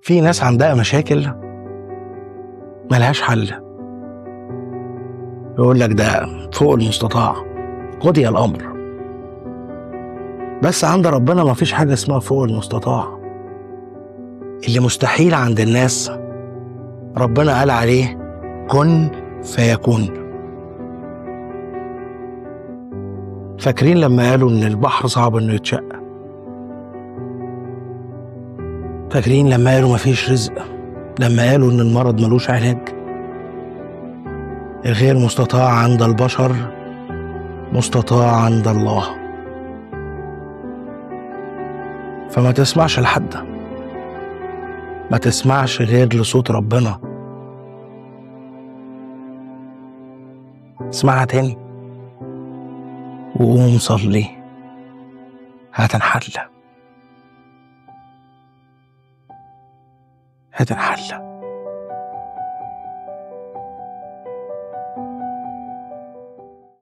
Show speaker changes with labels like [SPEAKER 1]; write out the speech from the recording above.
[SPEAKER 1] في ناس عندها مشاكل ملهاش حل، يقول لك ده فوق المستطاع، قضي الأمر. بس عند ربنا مفيش حاجة اسمها فوق المستطاع. اللي مستحيل عند الناس ربنا قال عليه كن فيكون. فاكرين لما قالوا ان البحر صعب انه يتشق؟ فاكرين لما قالوا مفيش رزق؟ لما قالوا ان المرض ملوش علاج؟ الغير مستطاع عند البشر مستطاع عند الله. فما تسمعش لحد، ما تسمعش غير لصوت ربنا. اسمعها تاني وقوم صلي، هتنحل.